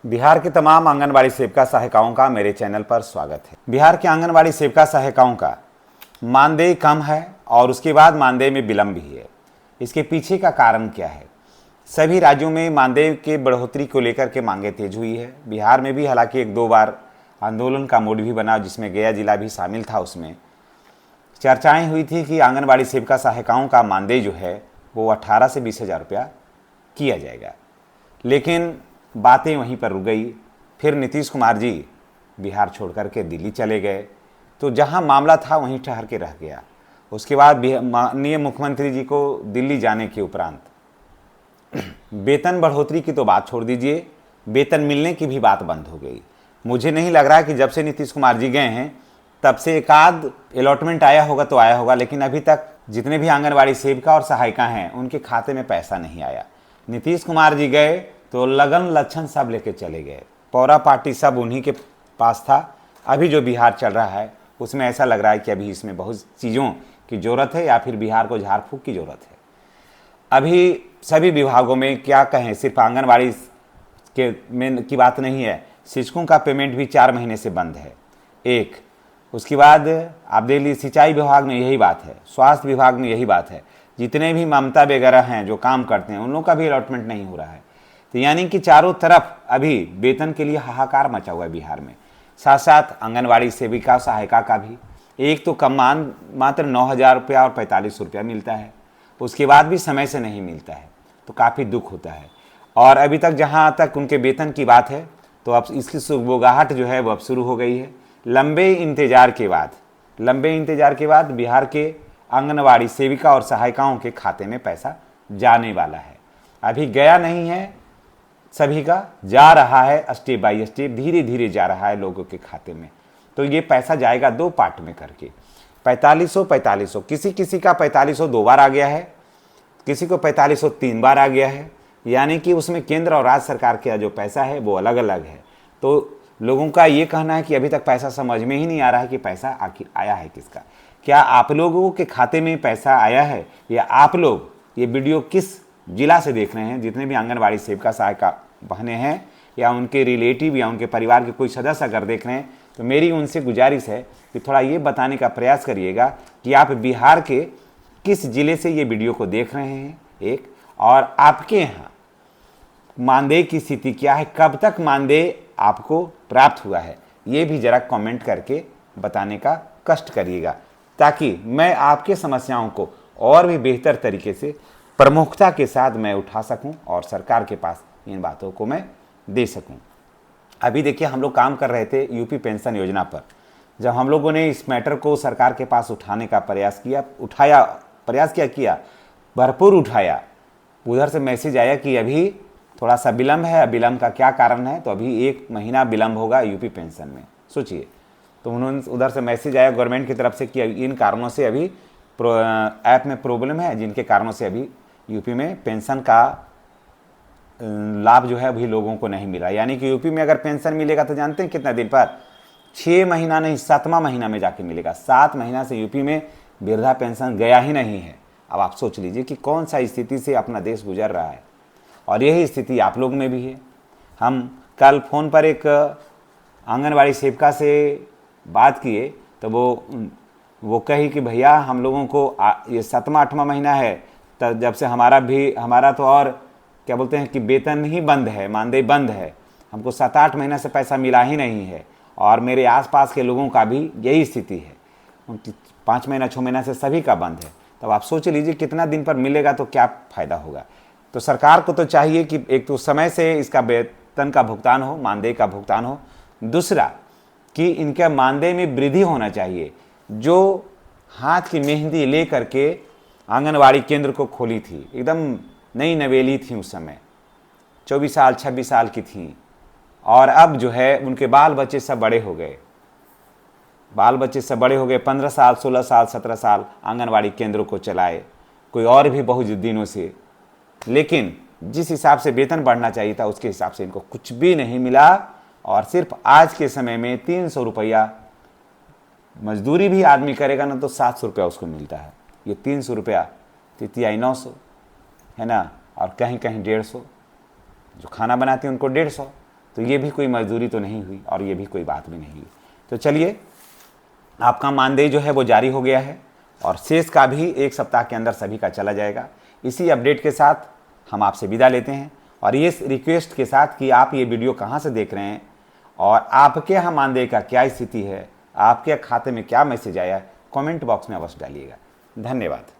बिहार के तमाम आंगनबाड़ी सेविका सहायिकाओं का मेरे चैनल पर स्वागत है। बिहार के आंगनबाड़ी सेविका सहायिकाओं का मानदेय कम है और उसके बाद मानदेय में विलंब भी है। इसके पीछे का कारण क्या है? सभी राज्यों में मानदेय के बढ़ोतरी को लेकर के मांगे तेज हुई है। बिहार में भी हालांकि एक दो बार आंदोलन का मूड भी बना, जिसमें गया जिला भी शामिल था। उसमें चर्चाएं हुई थी कि आंगनबाड़ी सेविका सहायिकाओं का मानदेय जो है वो 18 से 20,000 रुपया किया जाएगा, लेकिन बातें वहीं पर रुक गई। फिर नीतीश कुमार जी बिहार छोड़ करके दिल्ली चले गए, तो जहां मामला था वहीं ठहर के रह गया। उसके बाद माननीय मुख्यमंत्री जी को दिल्ली जाने के उपरांत वेतन बढ़ोतरी की तो बात छोड़ दीजिए, वेतन मिलने की भी बात बंद हो गई। मुझे नहीं लग रहा कि जब से नीतीश कुमार जी गए हैं तब से एक आध अलॉटमेंट आया होगा तो आया होगा, लेकिन अभी तक जितने भी आंगनबाड़ी सेविका और सहायिका हैं उनके खाते में पैसा नहीं आया। नीतीश कुमार जी गए तो लगन लक्षण सब लेके चले गए, पौरा पार्टी सब उन्हीं के पास था। अभी जो बिहार चल रहा है उसमें ऐसा लग रहा है कि अभी इसमें बहुत चीज़ों की ज़रूरत है, या फिर बिहार को झाड़ फूँक की ज़रूरत है। अभी सभी विभागों में क्या कहें, सिर्फ आंगनबाड़ी के में की बात नहीं है, शिक्षकों का पेमेंट भी 4 महीने से बंद है। एक उसके बाद आप देख लीजिए, सिंचाई विभाग में यही बात है, स्वास्थ्य विभाग में यही बात है, जितने भी ममता वगैरह हैं जो काम करते हैं उन लोगों का भी अलॉटमेंट नहीं हो रहा है। तो यानी कि चारों तरफ अभी वेतन के लिए हाहाकार मचा हुआ है बिहार में। साथ साथ आंगनबाड़ी सेविका सहायिका का भी एक तो कम मात्र 9,000 रुपया और 45 रुपया मिलता है, उसके बाद भी समय से नहीं मिलता है, तो काफ़ी दुख होता है। और अभी तक जहाँ तक उनके वेतन की बात है तो अब इसकी सुगबुगाहट जो है वो अब शुरू हो गई है। लंबे इंतजार के बाद बिहार के आंगनबाड़ी सेविका और सहायिकाओं के खाते में पैसा जाने वाला है। अभी गया नहीं है, सभी का जा रहा है, स्टेप बाय स्टेप धीरे धीरे जा रहा है लोगों के खाते में। तो ये पैसा जाएगा 2 पार्ट में करके, 4500 किसी किसी का 4500 2 बार आ गया है, किसी को 4500 3 बार आ गया है। यानी कि उसमें केंद्र और राज्य सरकार का जो पैसा है वो अलग अलग है। तो लोगों का ये कहना है कि अभी तक पैसा समझ में ही नहीं आ रहा है कि पैसा आखिर आया है किसका। क्या आप लोगों के खाते में पैसा आया है, या आप लोग ये वीडियो किस जिला से देख रहे हैं? जितने भी आंगनबाड़ी सेविका सहायिका बहनें हैं या उनके रिलेटिव या उनके परिवार के कोई सदस्य अगर देख रहे हैं तो मेरी उनसे गुजारिश है कि थोड़ा ये बताने का प्रयास करिएगा कि आप बिहार के किस जिले से ये वीडियो को देख रहे हैं, एक, और आपके यहाँ मानदेय की स्थिति क्या है, कब तक मानदेय आपको प्राप्त हुआ है, ये भी ज़रा कमेंट करके बताने का कष्ट करिएगा, ताकि मैं आपके समस्याओं को और भी बेहतर तरीके से प्रमुखता के साथ मैं उठा सकूं और सरकार के पास इन बातों को मैं दे सकूं। अभी देखिए, हम लोग काम कर रहे थे यूपी पेंशन योजना पर। जब हम लोगों ने इस मैटर को सरकार के पास उठाने का प्रयास किया, भरपूर उठाया, उधर से मैसेज आया कि अभी थोड़ा सा विलम्ब है। विलम्ब का क्या कारण है? तो अभी 1 महीना विलम्ब होगा यूपी पेंशन में, सोचिए। तो उन्होंने उधर से मैसेज आया गवर्नमेंट की तरफ से कि इन कारणों से अभी ऐप में प्रॉब्लम है, जिनके कारणों से अभी यूपी में पेंशन का लाभ जो है अभी लोगों को नहीं मिला। यानी कि यूपी में अगर पेंशन मिलेगा तो जानते हैं कितना दिन पर? 6 महीना नहीं, 7वां महीना में जाके मिलेगा। 7 महीना से यूपी में वृद्धा पेंशन गया ही नहीं है। अब आप सोच लीजिए कि कौन सा स्थिति से अपना देश गुजर रहा है, और यही स्थिति आप लोग में भी है। हम कल फ़ोन पर एक आंगनबाड़ी सेविका से बात किए तो वो कही कि भैया हम लोगों को ये 7वां 8वां महीना है, तब जब से हमारा तो और क्या बोलते हैं कि वेतन ही बंद है, मानदेय बंद है, हमको 7-8 महीना से पैसा मिला ही नहीं है। और मेरे आसपास के लोगों का भी यही स्थिति है, उनकी 5 महीना 6 महीना से सभी का बंद है। तब आप सोच लीजिए कितना दिन पर मिलेगा तो क्या फ़ायदा होगा। तो सरकार को तो चाहिए कि एक तो समय से इसका वेतन का भुगतान हो, मानदेय का भुगतान हो, दूसरा कि इनके मानदेय में वृद्धि होना चाहिए। जो हाथ की मेहंदी ले करके आंगनबाड़ी केंद्र को खोली थी, एकदम नई नवेली थी उस समय, 24 साल 26 साल की थी, और अब जो है उनके बाल बच्चे सब बड़े हो गए, 15 साल 16 साल 17 साल आंगनबाड़ी केंद्रों को चलाए, कोई और भी बहुत दिनों से। लेकिन जिस हिसाब से वेतन बढ़ना चाहिए था उसके हिसाब से इनको कुछ भी नहीं मिला। और सिर्फ आज के समय में 300 रुपया मजदूरी भी आदमी करेगा ना तो 700 रुपया उसको मिलता है। ये 300 रुपया 900 है ना, और कहीं कहीं 150, जो खाना बनाते हैं उनको 150, तो ये भी कोई मजदूरी तो नहीं हुई और ये भी कोई बात भी नहीं हुई। तो चलिए, आपका मानदेय जो है वो जारी हो गया है और शेष का भी 1 सप्ताह के अंदर सभी का चला जाएगा। इसी अपडेट के साथ हम आपसे विदा लेते हैं और ये रिक्वेस्ट के साथ कि आप ये वीडियो कहाँ से देख रहे हैं और आपके यहाँ मानदेय का क्या स्थिति है, आपके खाते में क्या मैसेज आया, कमेंट बॉक्स में अवश्य डालिएगा। धन्यवाद।